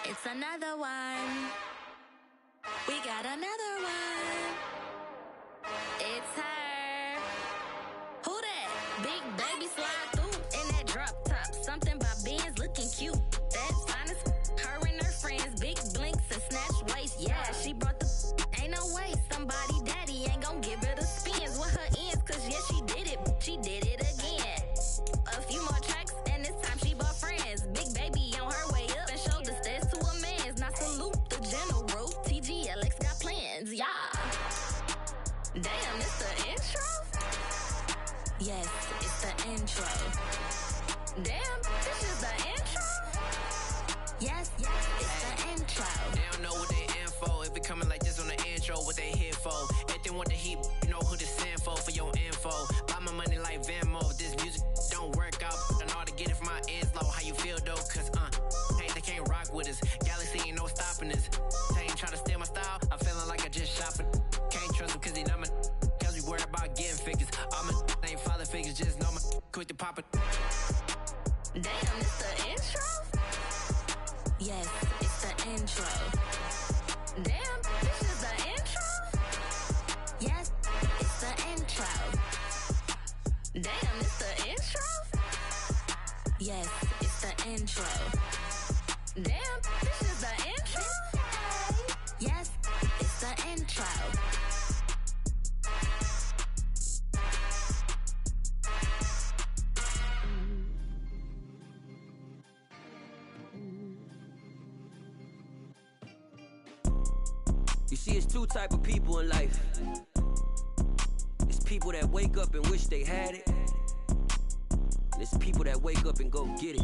It's another one. We got another one. It's her. Who that? Big baby slide through in that drop top. Something by Benz looking cute. That's fine as her and her friends. Big blinks and snatch waist. Yeah, she brought the ain't no way. Somebody daddy ain't gon' give her the spins with her ends. Cause yeah, she did it. She did it again. A few more tracks and this time she bought friends. Big baby on her way up and showed the stairs to a man's. Now salute the general. TGLX got plans. Yeah. Damn, it's the intro? Yes, it's the intro. Damn, this is the intro? Yes, it's the intro. They don't know what they in for. If it coming like this on the intro, what they here for? If they want the heat, you know who to send for your info. Buy my money like Venmo. If this music don't work out, I know how to get it from my ends low. How you feel though? Cause hey, they can't rock with us. Galaxy ain't no stopping us. They ain't trying to steal my style. I'm feeling like I just shop it. Can't trust them cause they not my. Cause we worried about getting figures. All my ain't father figures, just know my quick to pop it. Damn, it's the intro? Yes, it's the intro. Damn, this is the intro? Yes, it's the intro. Damn, it's the intro? Yes, it's the intro. Damn, this is the intro? Yes, it's the intro. You see, it's two type of people in life. It's people that wake up and wish they had it. And it's people that wake up and go get it.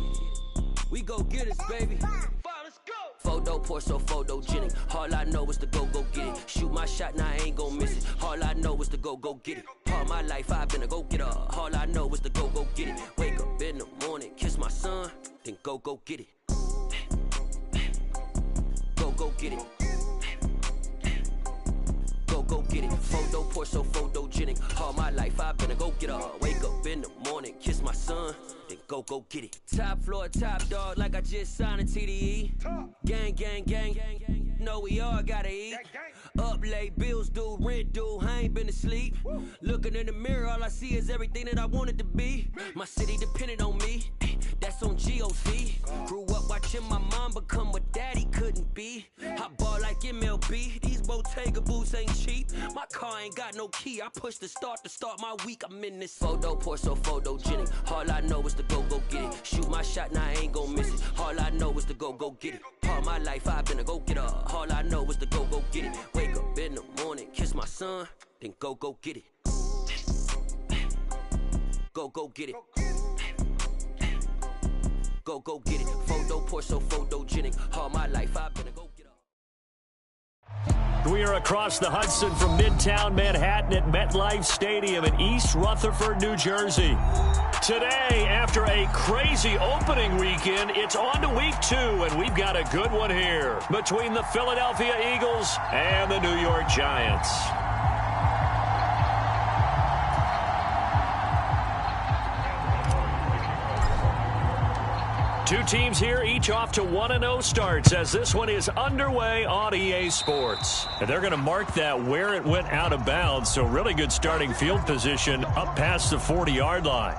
We go get it, baby. Let's go. Photo pour so photogenic. All I know is to go get it. Shoot my shot, now I ain't gon' miss it. All I know is to go get it. All my life I've been a go-getter. All I know is to go get it. Wake up in the morning, kiss my son, then go get it. Go get it. Go get it. Photo pour so photogenic. All my life I've been a go-getter. Wake up in the morning, kiss my son, then go get it. Top floor, top dog, like I just signed a TDE. Gang. Know we all gotta eat. Up late, bills due, rent due, I ain't been asleep. Looking in the mirror, all I see is everything that I wanted to be. My city depended on me, that's on GOC. Grew up watching my mom become what daddy couldn't be. I ball like MLB, these Bottega boots ain't cheap. My car ain't got no key, I push the start to start my week. I'm in this photo pour so photogenic. All I know is to go get it. Shoot my shot, now I ain't gon' miss it. All I know is to go get it. All my life I've been a go-getter. All I know is to go get it. Wake up in the morning, kiss my son, then go get it. Go get it. Go get it. Photo pour so photogenic. All my life I've been a go-getter. We are across the Hudson from Midtown Manhattan at MetLife Stadium in East Rutherford, New Jersey. Today, after a crazy opening weekend, it's on to week 2, and we've got a good one here between the Philadelphia Eagles and the New York Giants. Two teams here, each off to 1-0 starts as this one is underway on EA Sports. And they're going to mark that where it went out of bounds, so really good starting field position up past the 40-yard line.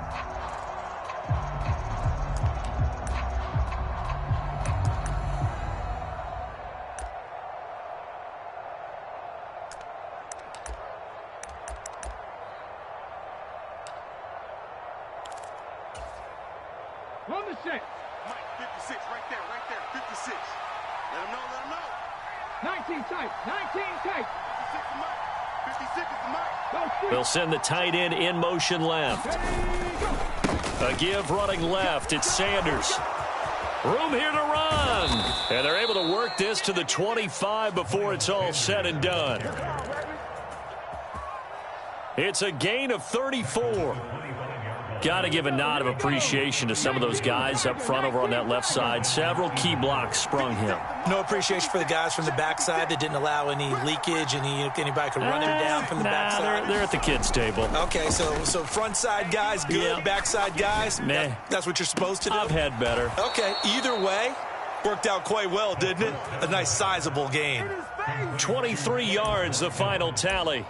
Run the six. Mike, 56, right there, 56. Let him know. 19 tight. 56 is the Mike. They'll send the tight end in motion left. A give running left. It's Sanders. Room here to run. And they're able to work this to the 25 before it's all said and done. It's a gain of 34. Got to give a nod of appreciation to some of those guys up front over on that left side. Several key blocks sprung him. No appreciation for the guys from the backside that didn't allow any leakage, anybody could run him down from the backside. They're at the kids' table. Okay, so front side guys, good. Yeah. Backside guys, meh. That's what you're supposed to do? I've had better. Okay, either way, Worked out quite well, didn't it? A nice sizable gain. 23 yards, the final tally.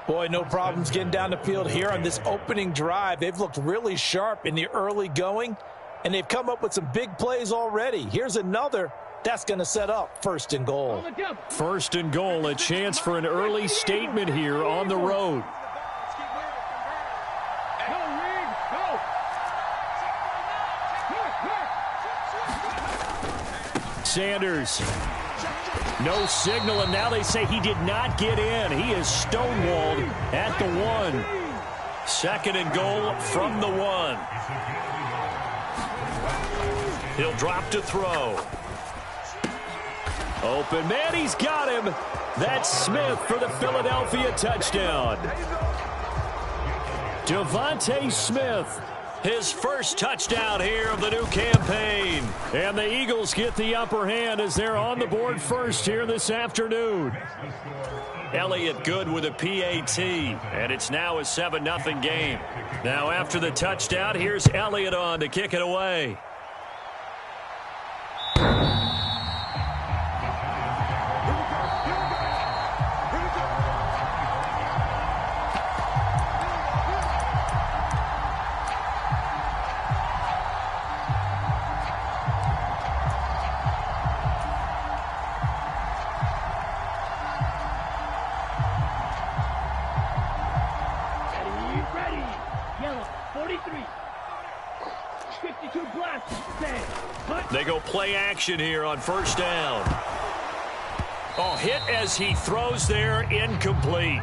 Boy, no problems getting down the field here on this opening drive. They've looked really sharp in the early going, and they've come up with some big plays already. Here's another that's going to set up 1st and goal. 1st and goal, a chance for an early statement here on the road. Sanders, no signal, and now they say he did not get in. He is stonewalled at the 1. 2nd and goal from the 1. He'll drop to throw. Open man, he's got him. That's Smith for the Philadelphia touchdown. Devontae Smith, his first touchdown here of the new campaign. And the Eagles get the upper hand as they're on the board first here this afternoon. Elliott good with a PAT, and it's now a 7-0 game. Now after the touchdown, here's Elliott on to kick it away. They go play action here on 1st down. Oh, hit as he throws there, incomplete.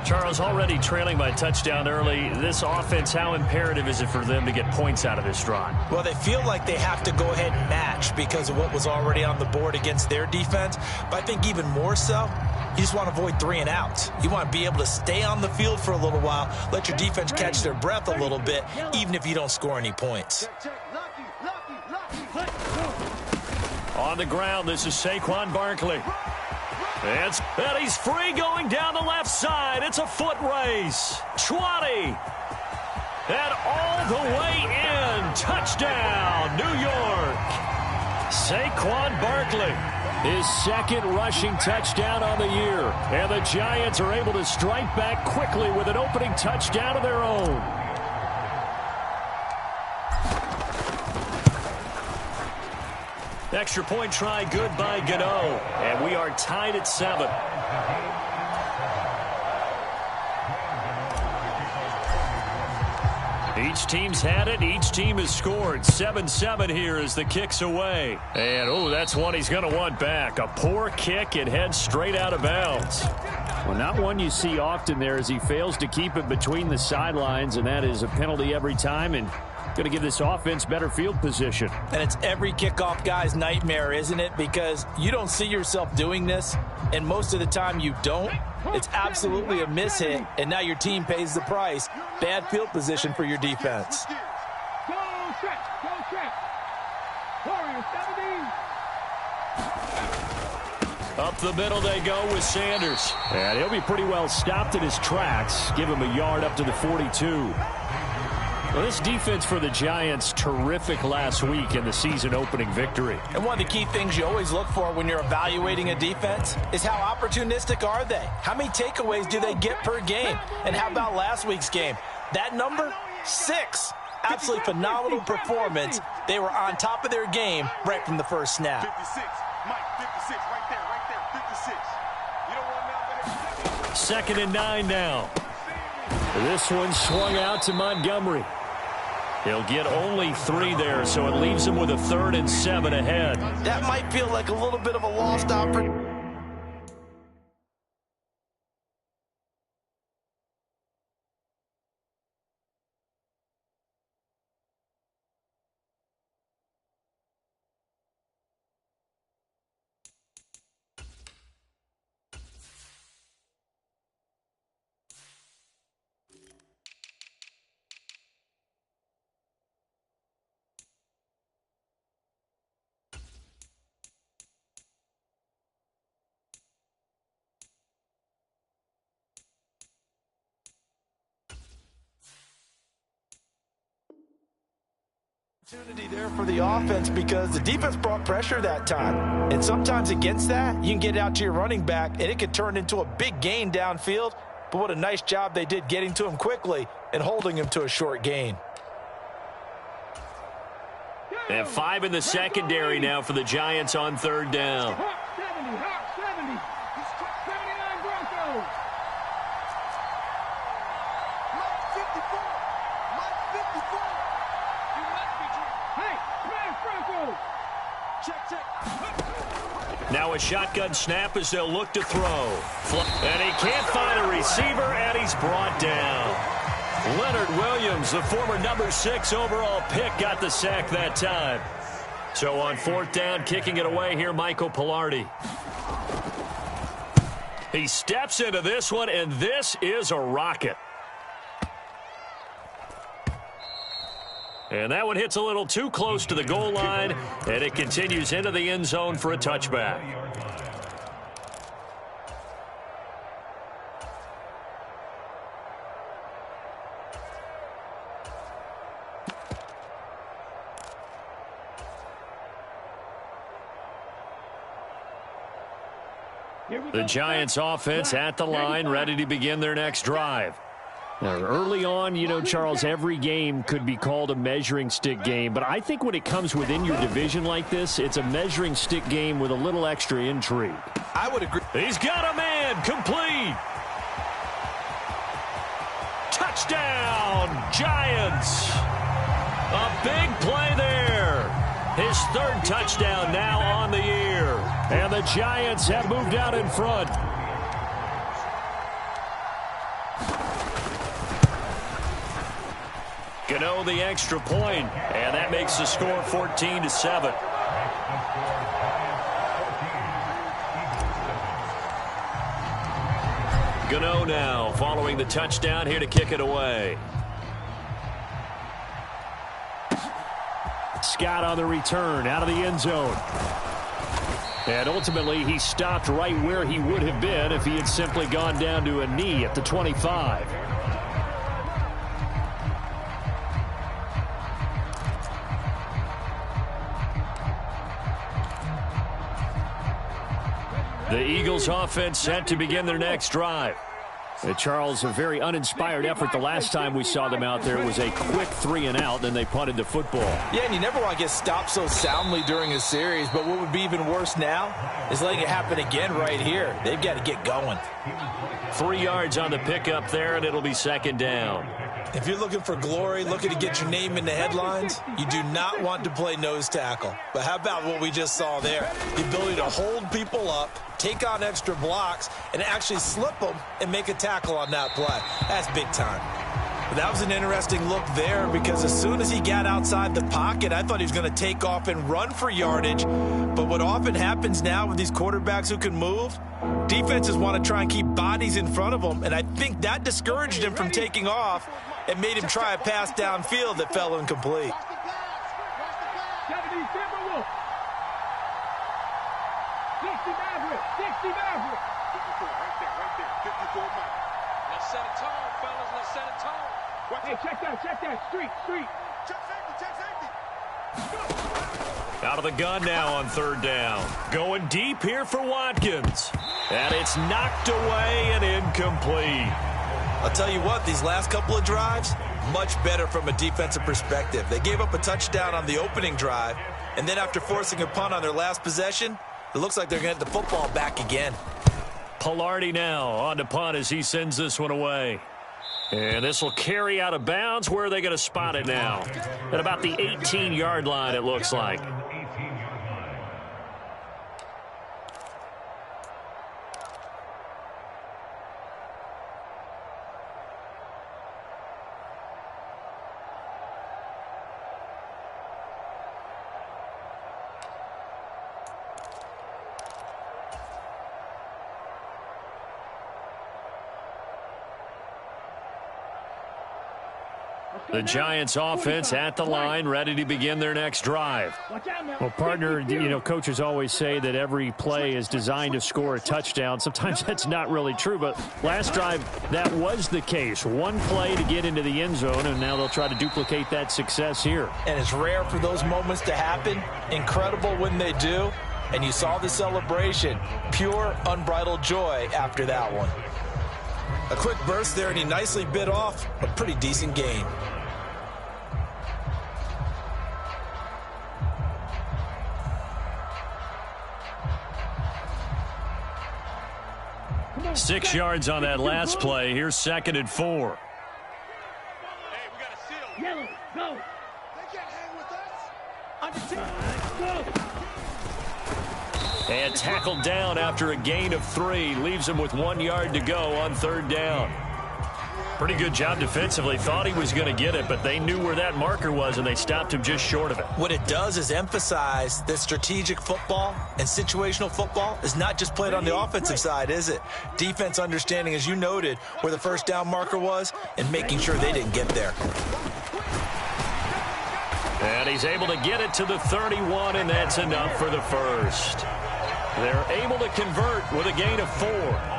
Charles, already trailing by a touchdown early. This offense, how imperative is it for them to get points out of this drive? Well, they feel like they have to go ahead and match because of what was already on the board against their defense. But I think even more so, you just want to avoid 3 and outs. You want to be able to stay on the field for a little while, let your defense catch their breath a little bit, even if you don't score any points. On the ground, this is Saquon Barkley. And he's free going down the left side. It's a foot race. 20. And all the way in. Touchdown, New York. Saquon Barkley, his 2nd rushing touchdown on the year. And the Giants are able to strike back quickly with an opening touchdown of their own. Extra point try good by Gano. And we are tied at 7. Each team's had it. Each team has scored. 7-7 here as the kick's away. And, oh, that's one he's going to want back. A poor kick and heads straight out of bounds. Well, not one you see often there as he fails to keep it between the sidelines, and that is a penalty every time. And going to give this offense better field position. And it's every kickoff guy's nightmare, isn't it? Because you don't see yourself doing this, and most of the time you don't. It's absolutely a mishit, and now your team pays the price. Bad field position for your defense. Go check. Warriors 17. Up the middle they go with Sanders. And he'll be pretty well stopped in his tracks. Give him a yard up to the 42. Well, this defense for the Giants, terrific last week in the season-opening victory. And one of the key things you always look for when you're evaluating a defense is how opportunistic are they? How many takeaways do they get per game? And how about last week's game? That number? 6. Absolutely phenomenal performance. They were on top of their game right from the first snap. 56, Mike, 56, right there, 56. You don't want now. 2nd and 9 now. This one swung out to Montgomery. He'll get only 3 there, so it leaves him with a 3rd and 7 ahead. That might feel like a little bit of a lost opportunity. Opportunity there for the offense because the defense brought pressure that time. And sometimes against that, you can get it out to your running back, and it could turn into a big gain downfield. But what a nice job they did getting to him quickly and holding him to a short gain. And 5 in the secondary now for the Giants on third down. Hawk 70, Hawk 70. 79 Broncos. Mike 54. Mike 54. You must be true. Hey, smash Broncos. Check. Now a shotgun snap as they'll look to throw. And he can't find a receiver, and he's brought down. Leonard Williams, the former number 6 overall pick, got the sack that time. So on fourth down, kicking it away here, Michael Pilardi. He steps into this one, and this is a rocket. And that one hits a little too close to the goal line, and it continues into the end zone for a touchback. The Giants offense at the line, ready to begin their next drive. Now, early on, you know, Charles, every game could be called a measuring stick game, but I think when it comes within your division like this, it's a measuring stick game with a little extra intrigue. I would agree. He's got a man, complete. Touchdown, Giants. A big play there. His third touchdown now on the year. And the Giants have moved out in front. Gano the extra point, and that makes the score 14-7. Gano now following the touchdown here to kick it away. Scott on the return out of the end zone. And ultimately, he stopped right where he would have been if he had simply gone down to a knee at the 25. The Eagles offense set to begin their next drive. Charles, a very uninspired effort the last time we saw them out there. It was a quick 3-and-out, then they punted the football. Yeah, and you never want to get stopped so soundly during a series, but what would be even worse now is letting it happen again right here. They've got to get going. 3 yards on the pickup there, and it'll be second down. If you're looking for glory, looking to get your name in the headlines, you do not want to play nose tackle. But how about what we just saw there? The ability to hold people up, take on extra blocks, and actually slip them and make a tackle on that play. That's big time. But that was an interesting look there because as soon as he got outside the pocket, I thought he was going to take off and run for yardage. But what often happens now with these quarterbacks who can move, defenses want to try and keep bodies in front of them, and I think that discouraged him from taking off and made him try a pass downfield that fell incomplete. Hey, check that. Street. Check safety. Out of the gun now on third down. Going deep here for Watkins. And it's knocked away and incomplete. I'll tell you what, these last couple of drives, much better from a defensive perspective. They gave up a touchdown on the opening drive, and then after forcing a punt on their last possession, it looks like they're going to get the football back again. Pilardi now on to punt as he sends this one away. And this will carry out of bounds. Where are they going to spot it now? At about the 18-yard line, it looks like. The Giants offense at the line, ready to begin their next drive. Well, partner, coaches always say that every play is designed to score a touchdown. Sometimes that's not really true, but last drive, that was the case. One play to get into the end zone, and now they'll try to duplicate that success here. And it's rare for those moments to happen. Incredible when they do. And you saw the celebration. Pure, unbridled joy after that one. A quick burst there, and he nicely bit off a pretty decent gain. 6 yards on that last play. Here's 2nd and 4. Hey, we got a seal. Yellow, go. They can't hang with us. And tackled down after a gain of 3. Leaves him with 1 yard to go on 3rd down. Pretty good job defensively. Thought he was going to get it, but they knew where that marker was, and they stopped him just short of it. What it does is emphasize that strategic football and situational football is not just played on the offensive side, is it? Defense understanding, as you noted, where the first down marker was and making sure they didn't get there. And he's able to get it to the 31, and that's enough for the first. They're able to convert with a gain of 4.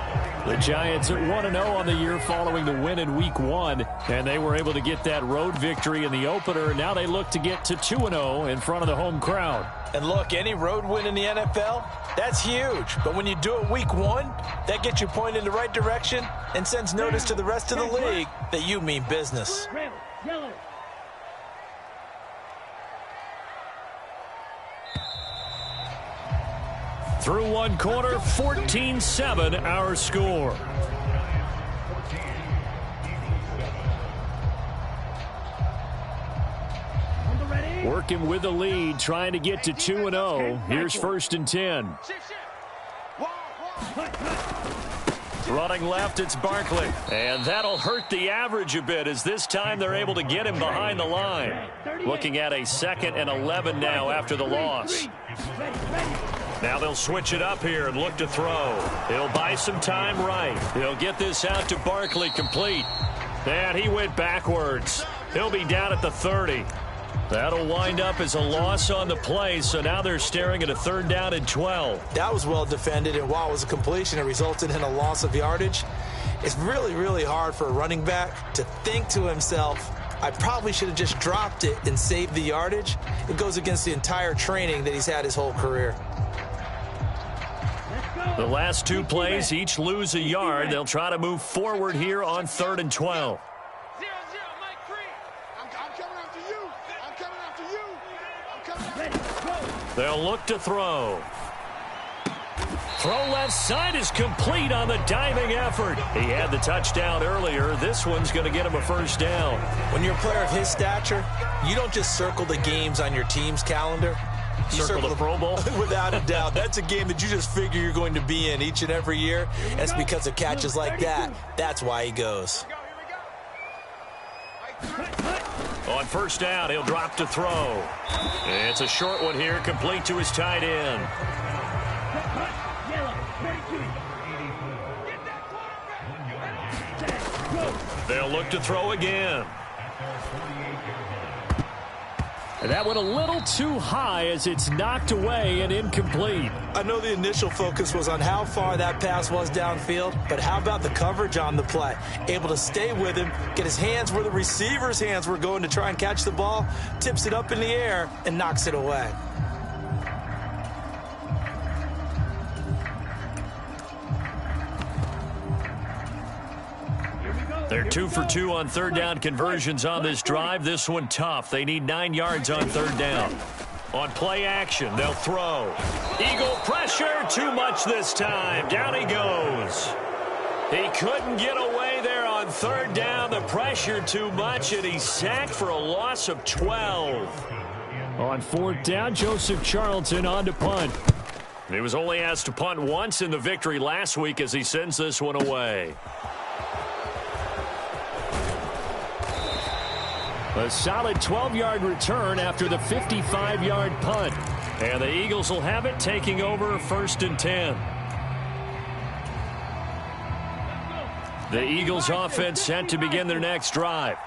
The Giants at 1-0 on the year following the win in Week 1, and they were able to get that road victory in the opener. Now they look to get to 2-0 in front of the home crowd. And look, any road win in the NFL, that's huge. But when you do it Week 1, that gets you pointed in the right direction and sends notice to the rest of the league that you mean business. Yellow. Through one quarter, 14-7 our score. Working with the lead, trying to get to 2-0. Here's 1st and 10. Running left, it's Barkley. And that'll hurt the average a bit, as this time they're able to get him behind the line. Looking at a 2nd and 11 now after the loss. Now they'll switch it up here and look to throw. He'll buy some time right. He'll get this out to Barkley, complete. And he went backwards. He'll be down at the 30. That'll wind up as a loss on the play, so now they're staring at a 3rd down and 12. That was well defended, and while it was a completion, it resulted in a loss of yardage. It's really, really hard for a running back to think to himself, I probably should have just dropped it and saved the yardage. It goes against the entire training that he's had his whole career. The last 2 plays each lose a yard. They'll try to move forward here on 3rd and 12. 0-0, Mike 3. I'm coming after you. I'm coming after you. I'm coming after you. They'll look to throw. Throw left side is complete on the diving effort. He had the touchdown earlier. This one's going to get him a 1st down. When you're a player of his stature, you don't just circle the games on your team's calendar. You circle the Pro Bowl? Without a doubt. That's a game that you just figure you're going to be in each and every year. And it's because of catches like that. That's why he goes. On 1st down, he'll drop to throw. It's a short one here, complete to his tight end. They'll look to throw again. And that went a little too high as it's knocked away and incomplete. I know the initial focus was on how far that pass was downfield, but how about the coverage on the play? Able to stay with him, get his hands where the receiver's hands were going to try and catch the ball, tips it up in the air, and knocks it away. They're 2 for 2 on 3rd down conversions on this drive. This one tough. They need 9 yards on 3rd down. On play action, they'll throw. Eagle pressure, too much this time. Down he goes. He couldn't get away there on 3rd down. The pressure too much, and he's sacked for a loss of 12. On 4th down, Joseph Charlton on to punt. He was only asked to punt once in the victory last week as he sends this one away. A solid 12-yard return after the 55-yard punt. And the Eagles will have it, taking over 1st and 10. The Eagles offense set to begin their next drive.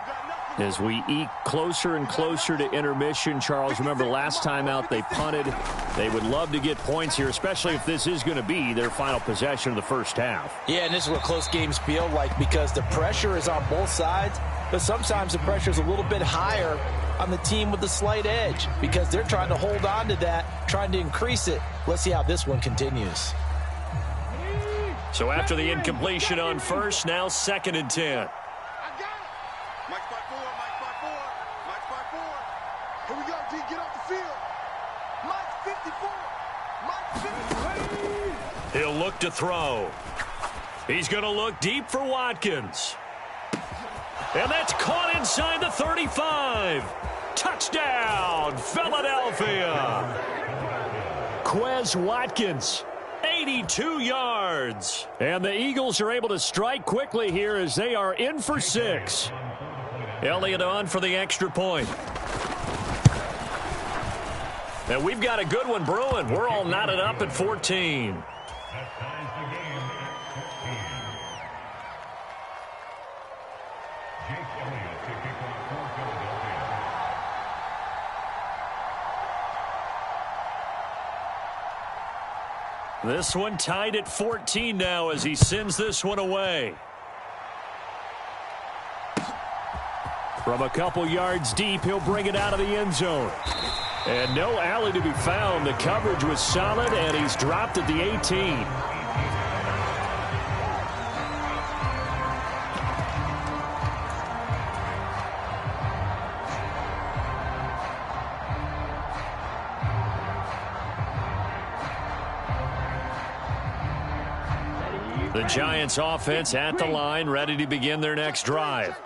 As we eke closer and closer to intermission, Charles, remember last time out they punted. They would love to get points here, especially if this is going to be their final possession of the first half. Yeah, and this is what close games feel like because the pressure is on both sides, but sometimes the pressure is a little bit higher on the team with the slight edge because they're trying to hold on to that, trying to increase it. Let's see how this one continues. So after the incompletion on first, now 2nd and 10. Mike spot 4, Mike spot 4, Mike spot 4. Here we go, D, get off the field. Mike 54, Mike 54. He'll look to throw. He's going to look deep for Watkins. And that's caught inside the 35. Touchdown, Philadelphia. Quez Watkins, 82 yards. And the Eagles are able to strike quickly here as they are in for 6. Elliott on for the extra point. And we've got a good one brewing. We're all knotted up at 14. This one tied at 14 now as he sends this one away. From a couple yards deep, he'll bring it out of the end zone. And no alley to be found. The coverage was solid, and he's dropped at the 18. The Giants offense at the line, ready to begin their next drive.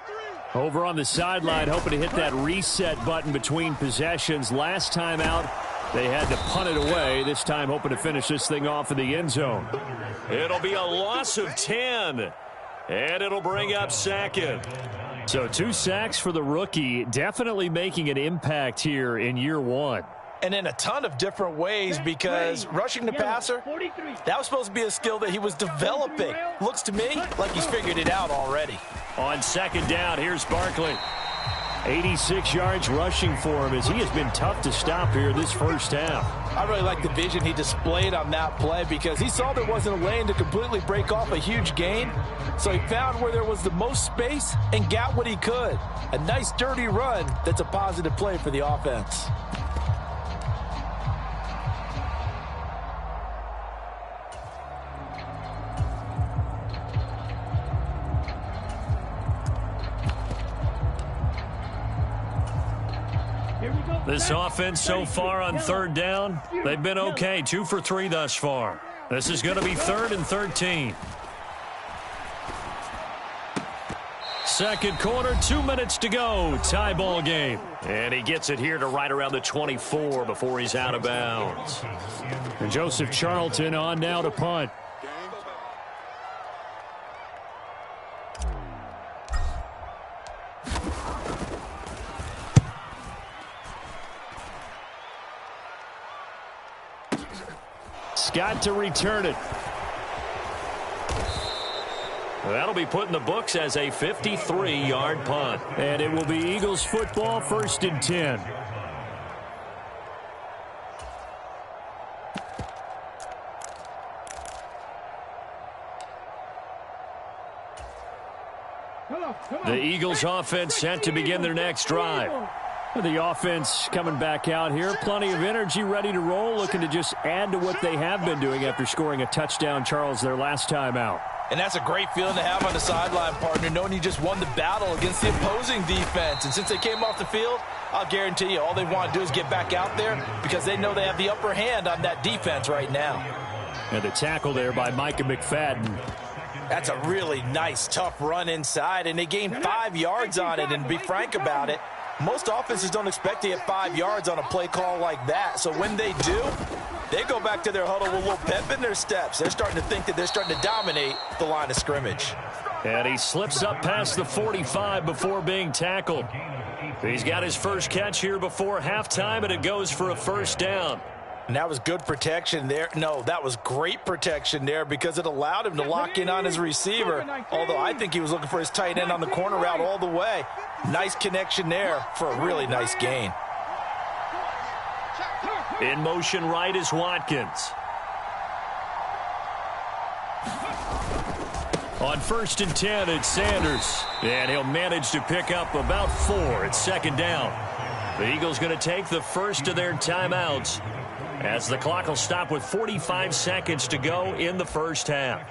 Over on the sideline, hoping to hit that reset button between possessions. Last time out, they had to punt it away. This time, hoping to finish this thing off in the end zone. It'll be a loss of 10, and it'll bring up 2nd. So 2 sacks for the rookie, definitely making an impact here in year 1. And in a ton of different ways because rushing the passer, that was supposed to be a skill that he was developing. Looks to me like he's figured it out already. On 2nd down, here's Barkley. 86 yards rushing for him as he has been tough to stop here this first half. I really like the vision he displayed on that play because he saw there wasn't a lane to completely break off a huge gain. So he found where there was the most space and got what he could. A nice dirty run that's a positive play for the offense. This offense so far on 3rd down, they've been okay. 2 for 3 thus far. This is going to be 3rd and 13. Second quarter, 2 minutes to go. Tie ball game. And he gets it here to right around the 24 before he's out of bounds. And Joseph Charlton on now to punt. Got to return it. That'll be put in the books as a 53-yard punt. And it will be Eagles football, 1st and 10. The Eagles offense set to begin their next drive. The offense coming back out here. Plenty of energy, ready to roll, looking to just add to what they have been doing after scoring a touchdown, Charles, their last time out. And that's a great feeling to have on the sideline, partner, knowing you just won the battle against the opposing defense. And since they came off the field, I'll guarantee you all they want to do is get back out there because they know they have the upper hand on that defense right now. And the tackle there by Micah McFadden. That's a really nice, tough run inside, and they gained 5 yards on it. And to be frank about it, most offenses don't expect to get 5 yards on a play call like that. So when they do, they go back to their huddle with a little pep in their steps. They're starting to think that they're starting to dominate the line of scrimmage. And he slips up past the 45 before being tackled. He's got his first catch here before halftime, and it goes for a 1st down. And that was good protection there. No, that was great protection there because it allowed him to lock in on his receiver. Although I think he was looking for his tight end on the corner route all the way. Nice connection there for a really nice gain. In motion right is Watkins. On 1st and 10, it's Sanders. And he'll manage to pick up about 4. It's 2nd down. The Eagles going to take the first of their timeouts as the clock will stop with 45 seconds to go in the first half.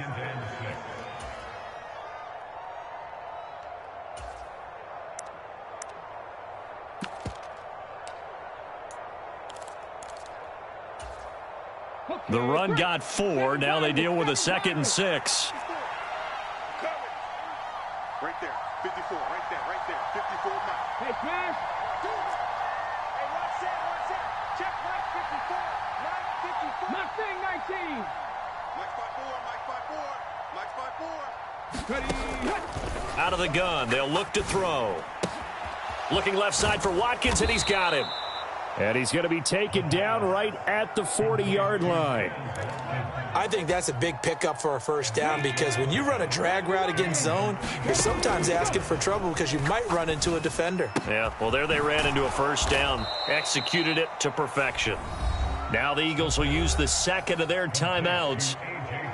The run got 4. Now they deal with a 2nd and 6. Right there, 54, right there, 54 miles. Hey, smash! Hey, watch that. Check Mike 54, Mike 54. Mustang 19. Mike 5-4. Out of the gun, they'll look to throw. Looking left side for Watkins, and he's got him. And he's going to be taken down right at the 40-yard line. I think that's a big pickup for a first down because when you run a drag route against zone, you're sometimes asking for trouble because you might run into a defender. Yeah, well, there they ran into a first down. Executed it to perfection. Now the Eagles will use the second of their timeouts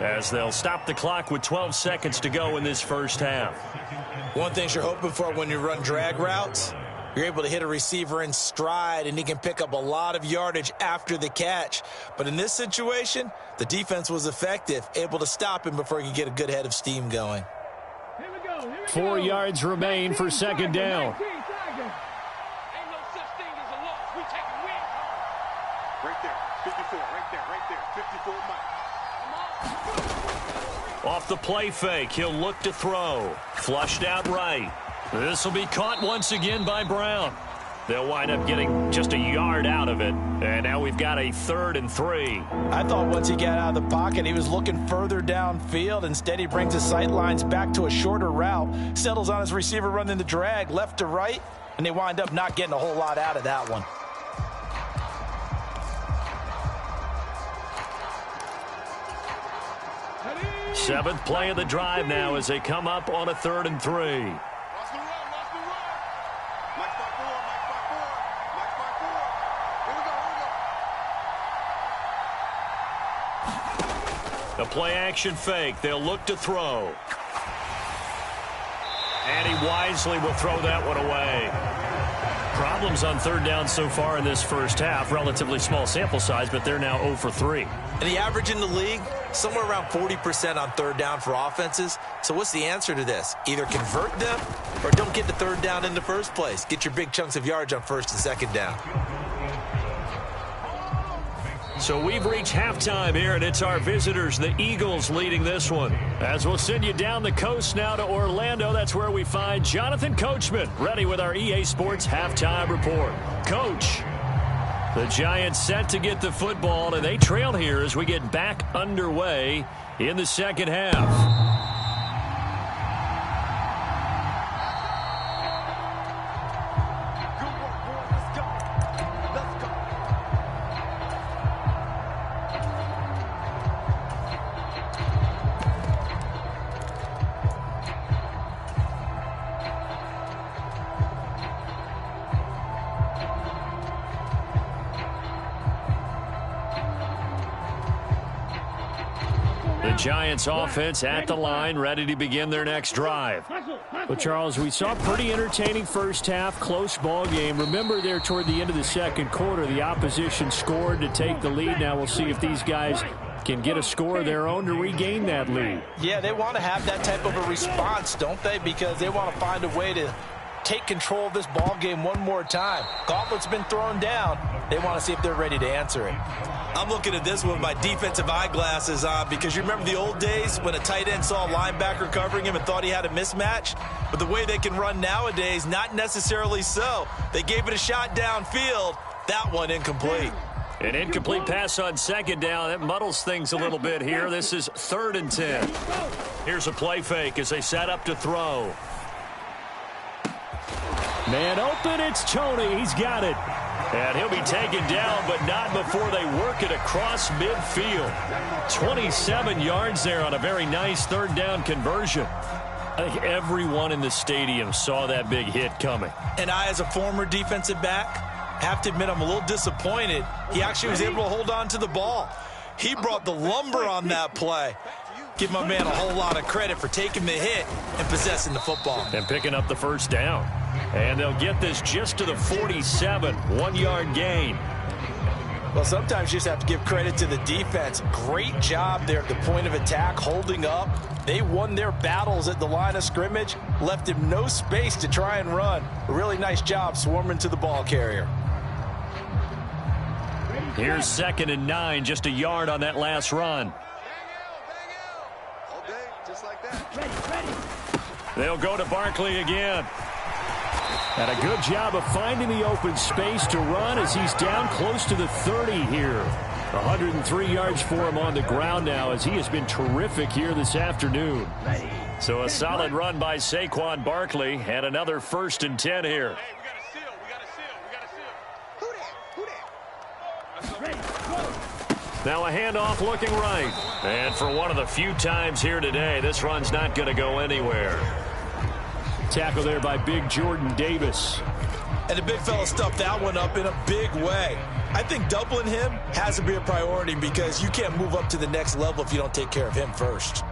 as they'll stop the clock with 12 seconds to go in this first half. One thing you're hoping for when you run drag routes, you're able to hit a receiver in stride, and he can pick up a lot of yardage after the catch. But in this situation, the defense was effective, able to stop him before he could get a good head of steam going. 4 yards remain for 2nd down. Ain't no such thing as a loss. We take a win. Right there, 54, right there, 54 miles. Off the play fake, he'll look to throw. Flushed out right. This will be caught once again by Brown. They'll wind up getting just a yard out of it. And now we've got a 3rd and 3. I thought once he got out of the pocket, he was looking further downfield. Instead, he brings his sight lines back to a shorter route, settles on his receiver running the drag left to right, and they wind up not getting a whole lot out of that one. Seventh play of the drive now as they come up on a 3rd and 3. The play action fake. They'll look to throw. And he wisely will throw that one away. Problems on 3rd down so far in this first half. Relatively small sample size, but they're now 0 for 3. And the average in the league, somewhere around 40% on 3rd down for offenses. So what's the answer to this? Either convert them or don't get the 3rd down in the first place. Get your big chunks of yards on 1st and 2nd down. So we've reached halftime here, and it's our visitors, the Eagles, leading this one. As we'll send you down the coast now to Orlando, that's where we find Jonathan Coachman, ready with our EA Sports Halftime Report. Coach, the Giants set to get the football, and they trail here as we get back underway in the second half. Giants offense at the line, ready to begin their next drive. Well, Charles, we saw a pretty entertaining first half, close ball game. Remember there toward the end of the second quarter, the opposition scored to take the lead. Now we'll see if these guys can get a score of their own to regain that lead. Yeah, they want to have that type of a response, don't they? Because they want to find a way to take control of this ball game one more time. Gauntlet's been thrown down. They want to see if they're ready to answer it. I'm looking at this with my defensive eyeglasses on because you remember the old days when a tight end saw a linebacker covering him and thought he had a mismatch? But the way they can run nowadays, not necessarily so. They gave it a shot downfield. That one incomplete. An incomplete pass on 2nd down. That muddles things a little bit here. This is 3rd and 10. Here's a play fake as they set up to throw. Man open, it's Tony. He's got it. And he'll be taken down, but not before they work it across midfield. 27 yards there on a very nice third down conversion. I think everyone in the stadium saw that big hit coming. And I, as a former defensive back, have to admit I'm a little disappointed. He actually was able to hold on to the ball. He brought the lumber on that play. Give my man a whole lot of credit for taking the hit and possessing the football. And picking up the first down. And they'll get this just to the 47, 1-yard gain. Well, sometimes you just have to give credit to the defense. Great job there at the point of attack, holding up. They won their battles at the line of scrimmage, left him no space to try and run. A really nice job swarming to the ball carrier. Here's 2nd and 9, just a yard on that last run. They'll go to Barkley again. And a good job of finding the open space to run as he's down close to the 30 here. 103 yards for him on the ground now as he has been terrific here this afternoon. So a solid run by Saquon Barkley and another 1st and 10 here. Now a handoff looking right. And for one of the few times here today, this run's not going to go anywhere. Tackle there by big Jordan Davis. And the big fella stuffed that one up in a big way. I think doubling him has to be a priority because you can't move up to the next level if you don't take care of him first.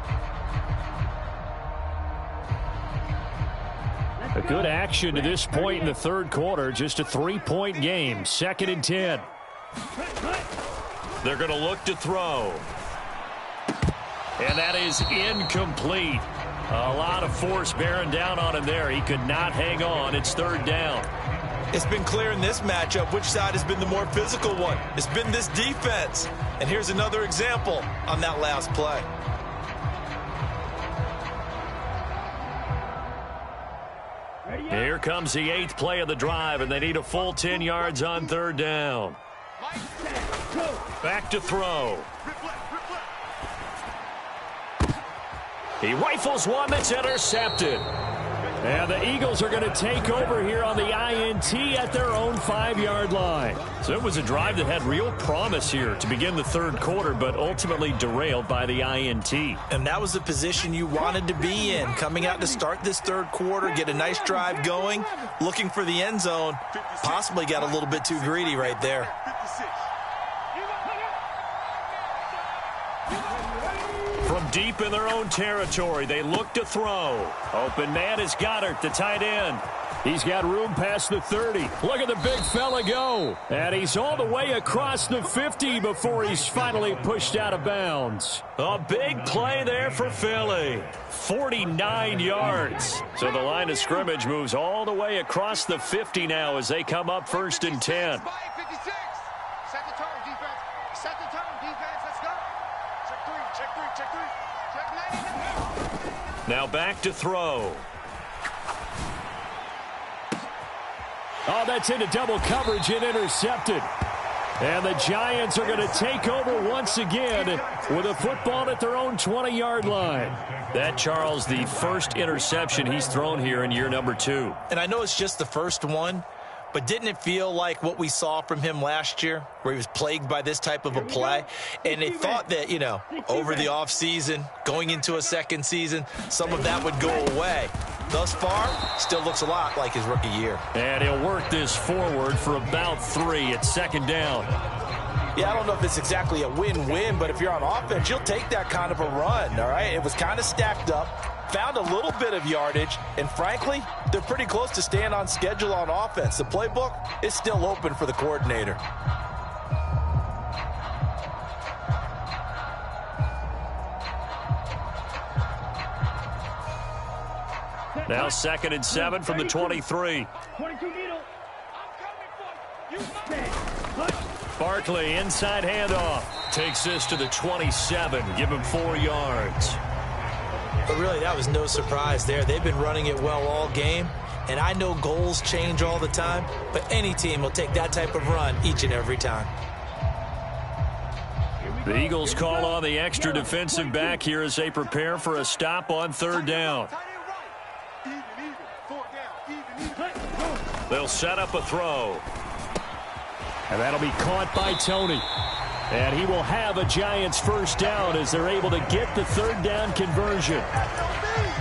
A good action to this point in the third quarter. Just a 3-point game. 2nd and 10. They're going to look to throw. And that is incomplete. A lot of force bearing down on him there. He could not hang on. It's 3rd down. It's been clear in this matchup which side has been the more physical one. It's been this defense. And here's another example on that last play. Here comes the 8th play of the drive, and they need a full 10 yards on 3rd down. Back to throw. He rifles one that's intercepted. And the Eagles are going to take over here on the INT at their own 5-yard line. So it was a drive that had real promise here to begin the third quarter, but ultimately derailed by the INT. And that was the position you wanted to be in, coming out to start this third quarter, get a nice drive going, looking for the end zone. Possibly got a little bit too greedy right there. From deep in their own territory, they look to throw. Open man is Goddard, the tight end. He's got room past the 30. Look at the big fella go. And he's all the way across the 50 before he's finally pushed out of bounds. A big play there for Philly. 49 yards. So the line of scrimmage moves all the way across the 50 now as they come up 1st and 10. Now back to throw. Oh, that's into double coverage and intercepted. And the Giants are going to take over once again with a football at their own 20-yard line. That, Charles, the first interception he's thrown here in year number 2. And I know it's just the first one, but didn't it feel like what we saw from him last year, where he was plagued by this type of a play? And they thought that, you know, over the offseason, going into a second season, some of that would go away. Thus far, still looks a lot like his rookie year. And he'll work this forward for about 3 at 2nd down. Yeah, I don't know if it's exactly a win-win, but if you're on offense, you'll take that kind of a run, all right? It was kind of stacked up. Found a little bit of yardage, and frankly, they're pretty close to staying on schedule on offense. The playbook is still open for the coordinator. Now 2nd and 7 from the 23. Barkley, inside handoff. Takes this to the 27. Give him 4 yards. But really, that was no surprise there. They've been running it well all game. And I know goals change all the time, but any team will take that type of run each and every time. The Eagles call on the extra defensive back here as they prepare for a stop on 3rd down. They'll set up a throw. And that'll be caught by Tony. And he will have a Giants first down as they're able to get the third down conversion.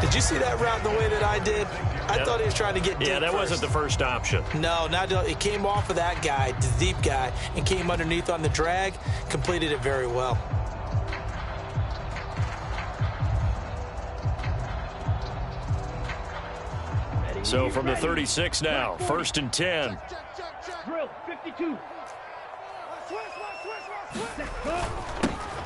Did you see that route the way that I did? I thought he was trying to get deep. Yeah, that wasn't the first option. No, it came off of that guy, the deep guy, and came underneath on the drag, completed it very well. So from the 36 now, 1st and 10. Drill, 52.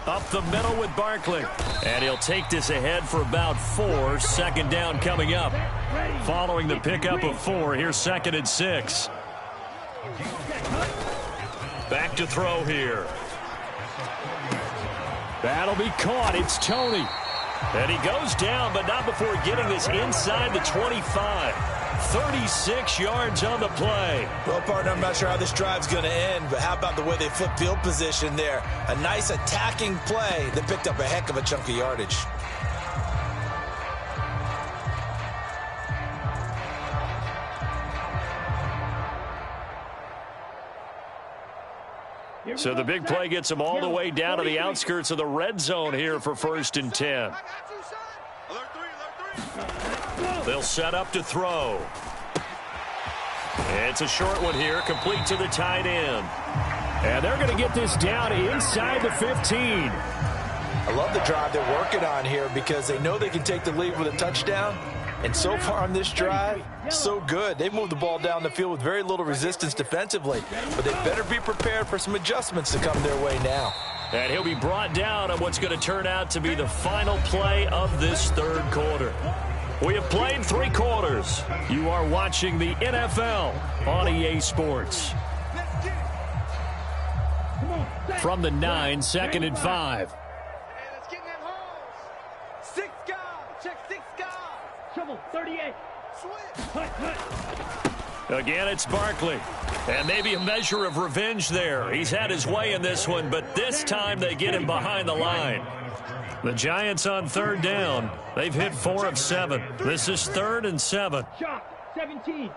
Up the middle with Barkley. And he'll take this ahead for about 4. Second down coming up. Following the pickup of 4, here's 2nd and 6. Back to throw here. That'll be caught. It's Tony. And he goes down, but not before getting this inside the 25. 36 yards on the play. Well, partner, I'm not sure how this drive's going to end, but how about the way they flip field position there? A nice attacking play that picked up a heck of a chunk of yardage. So the big play gets them all the way down to the outskirts of the red zone here for 1st and 10. They'll set up to throw. It's a short one here, complete to the tight end. And they're going to get this down inside the 15. I love the drive they're working on here because they know they can take the lead with a touchdown. And so far on this drive, so good. They've moved the ball down the field with very little resistance defensively. But they better be prepared for some adjustments to come their way now. And he'll be brought down on what's going to turn out to be the final play of this third quarter. We have played 3 quarters. You are watching the NFL on EA Sports. From the 9, 2nd and 5. Let's get in that hole. 6 guys. Check 6 guys. Trouble, 38. Again, it's Barkley. And maybe a measure of revenge there. He's had his way in this one, but this time they get him behind the line. The Giants on 3rd down. They've hit 4 of 7. This is 3rd and 7. Shot, 17.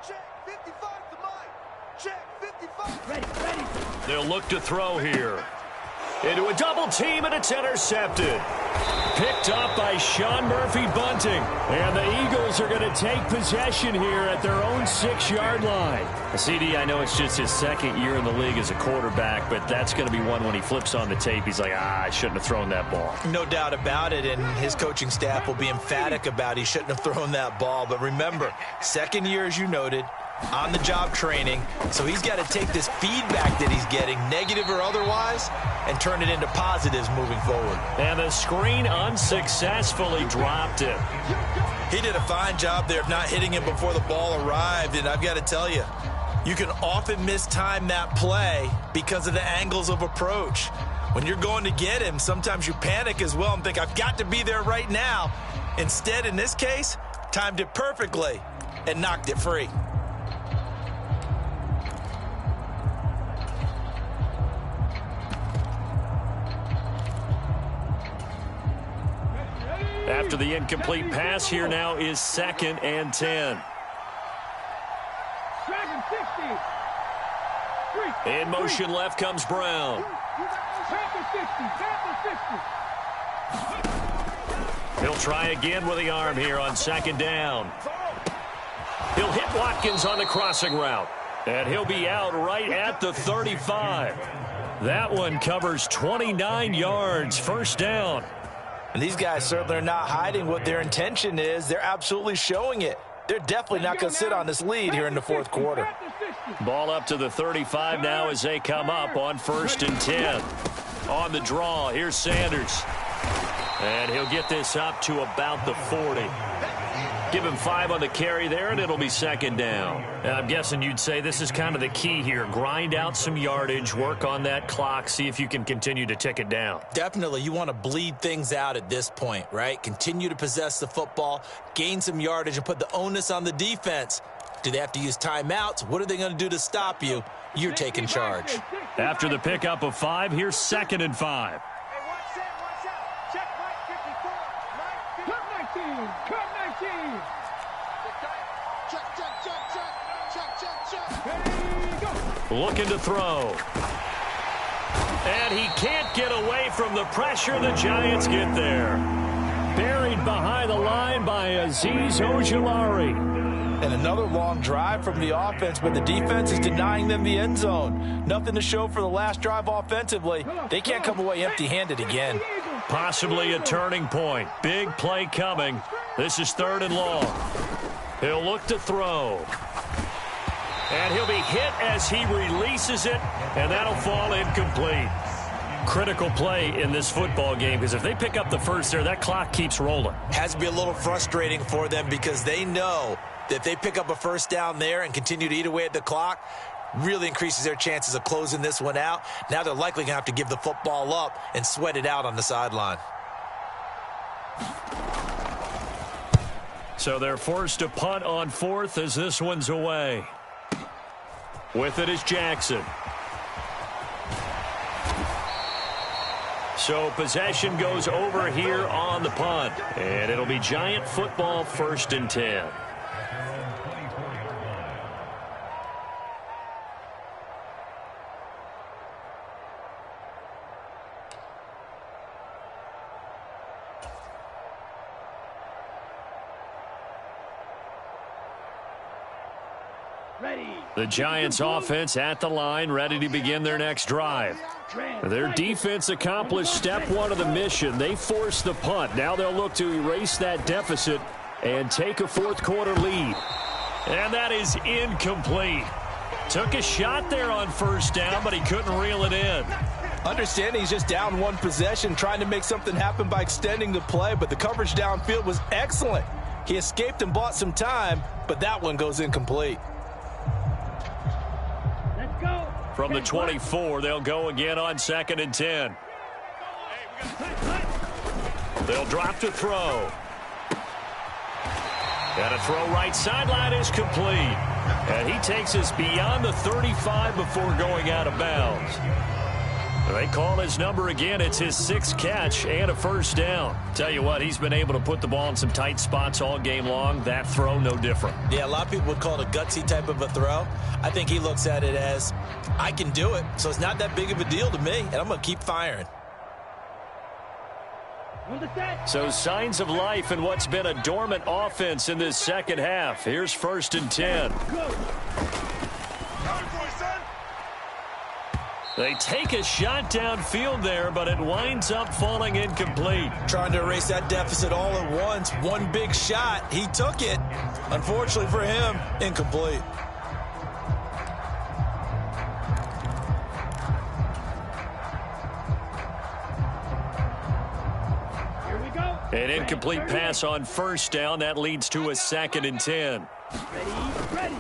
Check 55 to Mike. Check 55. Ready. They'll look to throw here. Into a double team, and it's intercepted. Picked up by Sean Murphy-Bunting. And the Eagles are going to take possession here at their own 6-yard line. CD, I know it's just his 2nd year in the league as a quarterback, but that's going to be one when he flips on the tape. He's like, I shouldn't have thrown that ball. No doubt about it, and his coaching staff will be emphatic about he shouldn't have thrown that ball. But remember, 2nd year, as you noted, on-the-job training, so he's got to take this feedback that he's getting, negative or otherwise, and turn it into positives moving forward. And the screen unsuccessfully dropped it. He did a fine job there of not hitting him before the ball arrived, and I've got to tell you, you can often mistime that play because of the angles of approach. When you're going to get him, sometimes you panic as well and think, I've got to be there right now. Instead, in this case, timed it perfectly and knocked it free. After the incomplete pass, here now is 2nd and 10. In motion left comes Brown. He'll try again with the arm here on 2nd down. He'll hit Watkins on the crossing route. And he'll be out right at the 35. That one covers 29 yards. 1st down. And these guys certainly are not hiding what their intention is. They're absolutely showing it. They're definitely not going to sit on this lead here in the 4th quarter. Ball up to the 35 now as they come up on 1st and 10. On the draw, here's Sanders. And he'll get this up to about the 40. Give him 5 on the carry there, and it'll be 2nd down. And I'm guessing you'd say this is kind of the key here. Grind out some yardage, work on that clock, see if you can continue to tick it down. Definitely. You want to bleed things out at this point, right? Continue to possess the football, gain some yardage, and put the onus on the defense. Do they have to use timeouts? What are they going to do to stop you? You're taking charge. After the pickup of 5, here's 2nd and 5. Looking to throw. And he can't get away from the pressure. The Giants get there. Buried behind the line by Azeez Ojulari. And another long drive from the offense, but the defense is denying them the end zone. Nothing to show for the last drive offensively. They can't come away empty-handed again. Possibly a turning point. Big play coming. This is 3rd and long. He'll look to throw. And he'll be hit as he releases it, and that'll fall incomplete. Critical play in this football game, because if they pick up the first there, that clock keeps rolling. Has to be a little frustrating for them because they know that if they pick up a first down there and continue to eat away at the clock, really increases their chances of closing this one out. Now they're likely going to have to give the football up and sweat it out on the sideline. So they're forced to punt on 4th as this one's away. With it is Jackson. So possession goes over here on the punt. And it'll be Giant football, 1st and 10. The Giants offense at the line, ready to begin their next drive. Their defense accomplished step 1 of the mission. They forced the punt. Now they'll look to erase that deficit and take a 4th quarter lead. And that is incomplete. Took a shot there on 1st down, but he couldn't reel it in. Understanding he's just down 1 possession, trying to make something happen by extending the play, but the coverage downfield was excellent. He escaped and bought some time, but that one goes incomplete. From the 24, they'll go again on 2nd and 10. They'll drop to throw. And a throw right sideline is complete. And he takes us beyond the 35 before going out of bounds. They call his number again. It's his 6th catch and a 1st down. Tell you what, he's been able to put the ball in some tight spots all game long. That throw, no different. Yeah, a lot of people would call it a gutsy type of a throw. I think he looks at it as, I can do it, so it's not that big of a deal to me, and I'm going to keep firing. So signs of life in what's been a dormant offense in this second half. Here's 1st and 10. They take a shot downfield there, but it winds up falling incomplete. Trying to erase that deficit all at once. One big shot. He took it. Unfortunately for him, incomplete. An incomplete pass on 1st down. That leads to a 2nd and 10. Ready.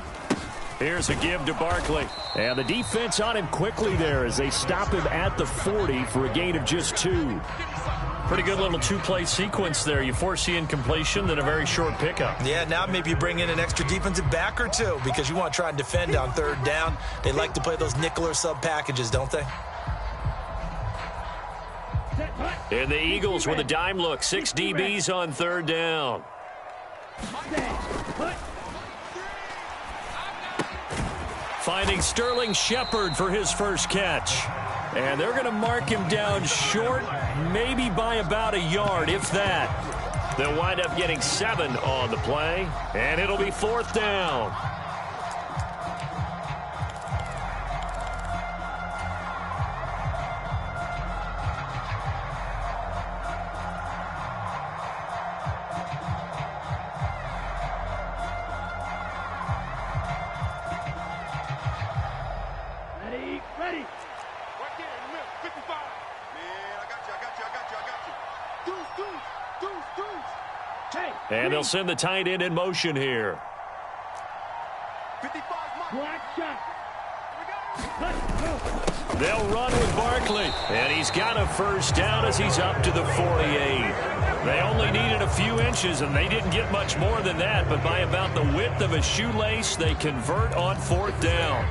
Here's a give to Barkley. And the defense on him quickly there as they stop him at the 40 for a gain of just 2. Pretty good little 2-play sequence there. You force the incompletion, then a very short pickup. Yeah, now maybe you bring in an extra defensive back or 2 because you want to try and defend on 3rd down. They like to play those nickel or sub packages, don't they? And the Eagles with a dime look. 6 DBs on 3rd down. Finding Sterling Shepard for his 1st catch. And they're going to mark him down short, maybe by about a yard, if that. They'll wind up getting 7 on the play, and it'll be 4th down. Ready. Right there in the middle. 55. Man, I got you. Deuce. Hey. And they'll send the tight end in motion here. 55. Black shot. They'll run with Barkley. And he's got a 1st down as he's up to the 48. They only needed a few inches, and they didn't get much more than that. But by about the width of a shoelace, they convert on 4th down.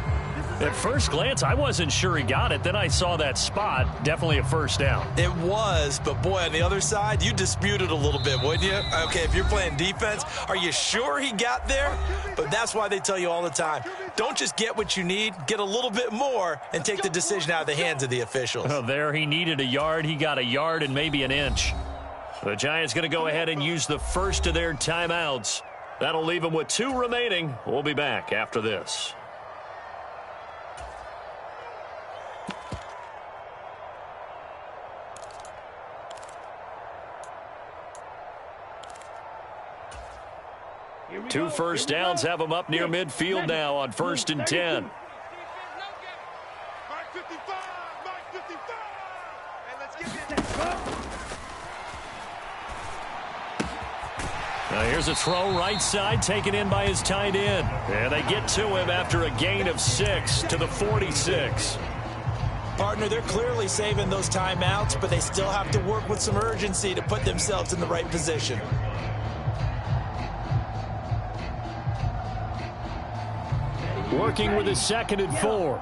At first glance, I wasn't sure he got it. Then I saw that spot. Definitely a first down. It was, but boy, on the other side, you disputed a little bit, wouldn't you? Okay, if you're playing defense, are you sure he got there? But that's why they tell you all the time, don't just get what you need, get a little bit more and take the decision out of the hands of the officials. Oh, there he needed a yard. He got a yard and maybe an inch. The Giants going to go ahead and use the first of their timeouts. That'll leave them with 2 remaining. We'll be back after this. Two first downs have them up near midfield now on 1st and 10. Now here's a throw right side taken in by his tight end. And they get to him after a gain of 6 to the 46. Partner, they're clearly saving those timeouts, but they still have to work with some urgency to put themselves in the right position. Working with a 2nd and 4.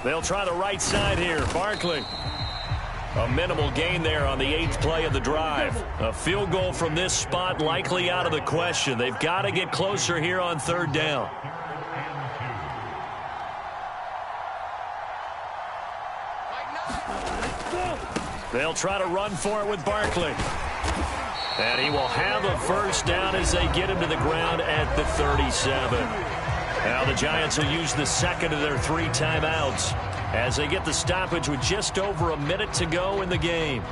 They'll try the right side here. Barkley. A minimal gain there on the 8th play of the drive. A field goal from this spot likely out of the question. They've got to get closer here on 3rd down. They'll try to run for it with Barkley. And he will have a first down as they get him to the ground at the 37. Now the Giants will use the 2nd of their 3 timeouts as they get the stoppage with just over a minute to go in the game.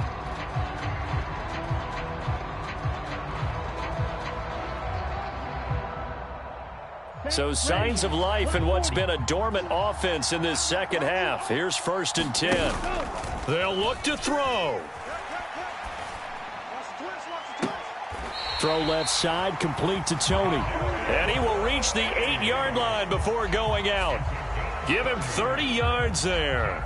So signs of life in what's been a dormant offense in this second half. Here's 1st and 10. They'll look to throw. Throw left side, complete to Tony. And he will reach the 8-yard line before going out. Give him 30 yards there.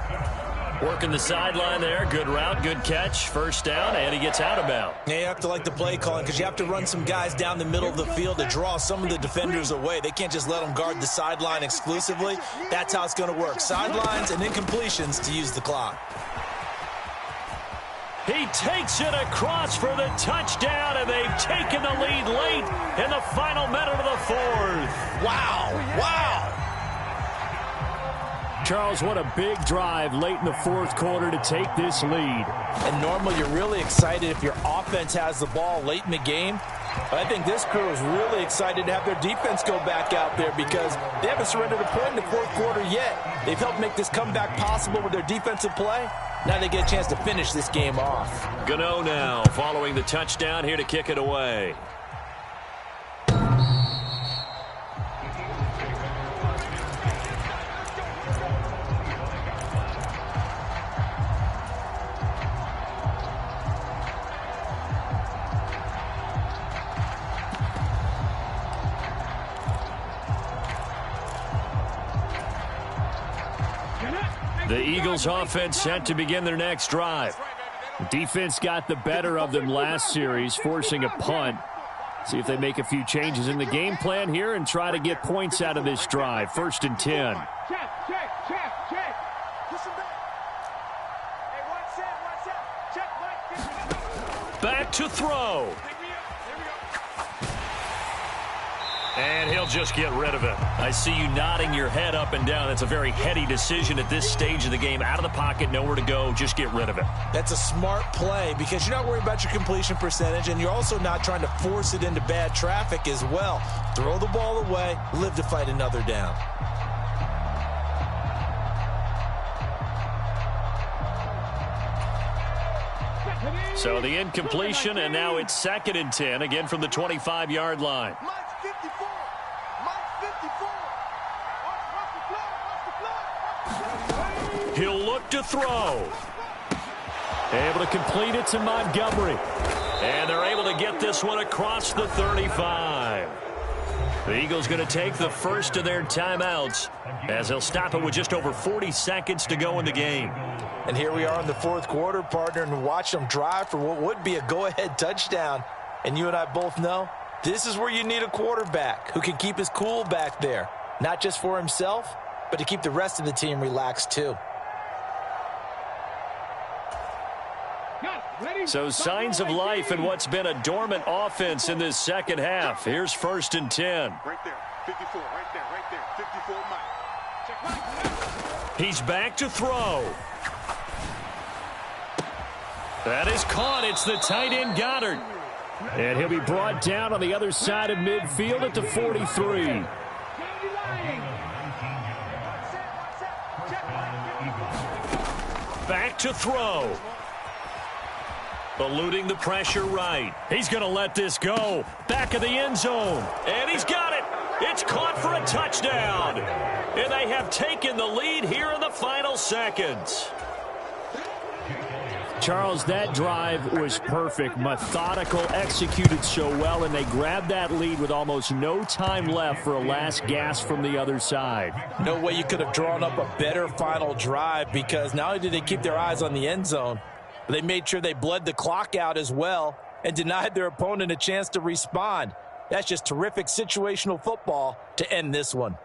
Working the sideline there. Good route, good catch. First down, and he gets out of bounds. Yeah, you have to like the play calling because you have to run some guys down the middle of the field to draw some of the defenders away. They can't just let them guard the sideline exclusively. That's how it's going to work. Sidelines and incompletions to use the clock. He takes it across for the touchdown, and they've taken the lead late in the final minute of the 4th. Wow, wow. Charles, what a big drive late in the 4th quarter to take this lead. And normally you're really excited if your offense has the ball late in the game. But I think this crew is really excited to have their defense go back out there because they haven't surrendered a point in the 4th quarter yet. They've helped make this comeback possible with their defensive play. Now they get a chance to finish this game off. Gano now following the touchdown here to kick it away. The Eagles offense set to begin their next drive. Defense got the better of them last series, forcing a punt. See if they make a few changes in the game plan here and try to get points out of this drive. 1st and 10. Check. Push him back. Hey, watch out. Check, Back to throw. And he'll just get rid of it. I see you nodding your head up and down. It's a very heady decision at this stage of the game. Out of the pocket, nowhere to go. Just get rid of it. That's a smart play because you're not worried about your completion percentage, and you're also not trying to force it into bad traffic as well. Throw the ball away, live to fight another down. So the incompletion, and now it's 2nd and 10, again from the 25-yard line. He'll look to throw. Able to complete it to Montgomery. And they're able to get this one across the 35. The Eagles going to take the first of their timeouts as they'll stop it with just over 40 seconds to go in the game. And here we are in the 4th quarter, partner, and watch them drive for what would be a go-ahead touchdown. And you and I both know This is where you need a quarterback who can keep his cool back there, not just for himself, but to keep the rest of the team relaxed too. So signs of life in what's been a dormant offense in this second half. Here's 1st and 10. Right there, 54, right there, 54 Mike. Check right. He's back to throw. That is caught. It's the tight end Goddard. And he'll be brought down on the other side of midfield at the 43. Back to throw. Eluding the pressure right. He's going to let this go. Back of the end zone. And he's got it. It's caught for a touchdown. And they have taken the lead here in the final seconds. Charles, that drive was perfect, methodical, executed so well, and they grabbed that lead with almost no time left for a last gasp from the other side. No way you could have drawn up a better final drive, because not only did they keep their eyes on the end zone, but they made sure they bled the clock out as well and denied their opponent a chance to respond. That's just terrific situational football to end this one.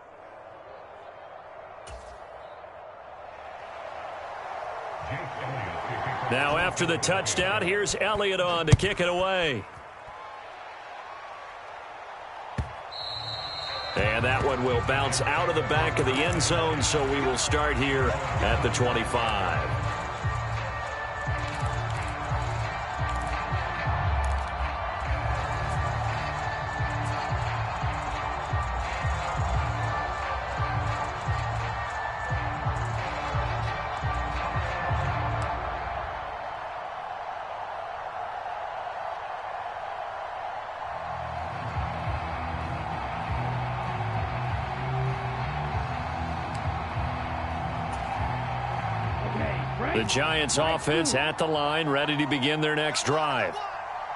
Now after the touchdown, here's Elliott on to kick it away. And that one will bounce out of the back of the end zone, so we will start here at the 25. The Giants offense at the line, ready to begin their next drive.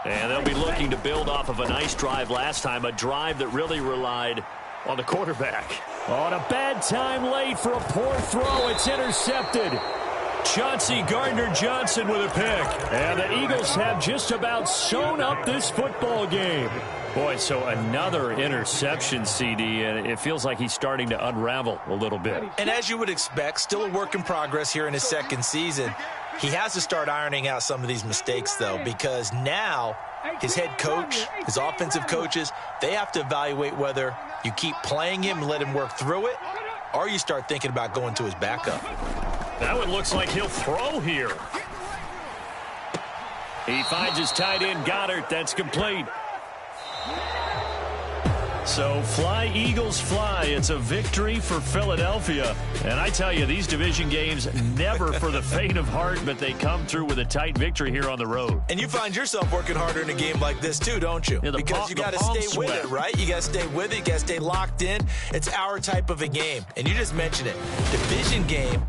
And they'll be looking to build off of a nice drive last time, a drive that really relied on the quarterback. On a bad time late for a poor throw. It's intercepted. Chauncey Gardner-Johnson with a pick. And the Eagles have just about sewn up this football game. Boy, so another interception, CD, and it feels like he's starting to unravel a little bit. And as you would expect, still a work in progress here in his second season. He has to start ironing out some of these mistakes, though, because now his head coach, his offensive coaches, they have to evaluate whether you keep playing him and let him work through it, or you start thinking about going to his backup. That one looks like he'll throw here. He finds his tight end, Goddard. That's complete. So fly, Eagles, fly. It's a victory for Philadelphia. And I tell you, these division games, never for the faint of heart, but they come through with a tight victory here on the road. And you find yourself working harder in a game like this too, don't you? Yeah, because you got to stay with it, right? You got to stay with it. You got to stay locked in. It's our type of a game. And you just mentioned it. Division game,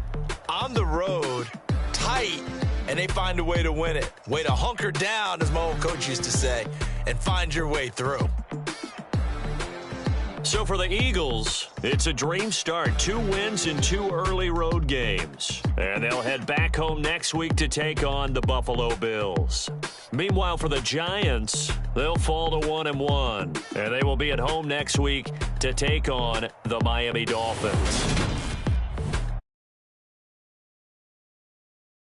on the road, tight, and they find a way to win it. Way to hunker down, as my old coach used to say, and find your way through. So for the Eagles, it's a dream start. 2 wins in 2 early road games. And they'll head back home next week to take on the Buffalo Bills. Meanwhile, for the Giants, they'll fall to 1-1. And they will be at home next week to take on the Miami Dolphins.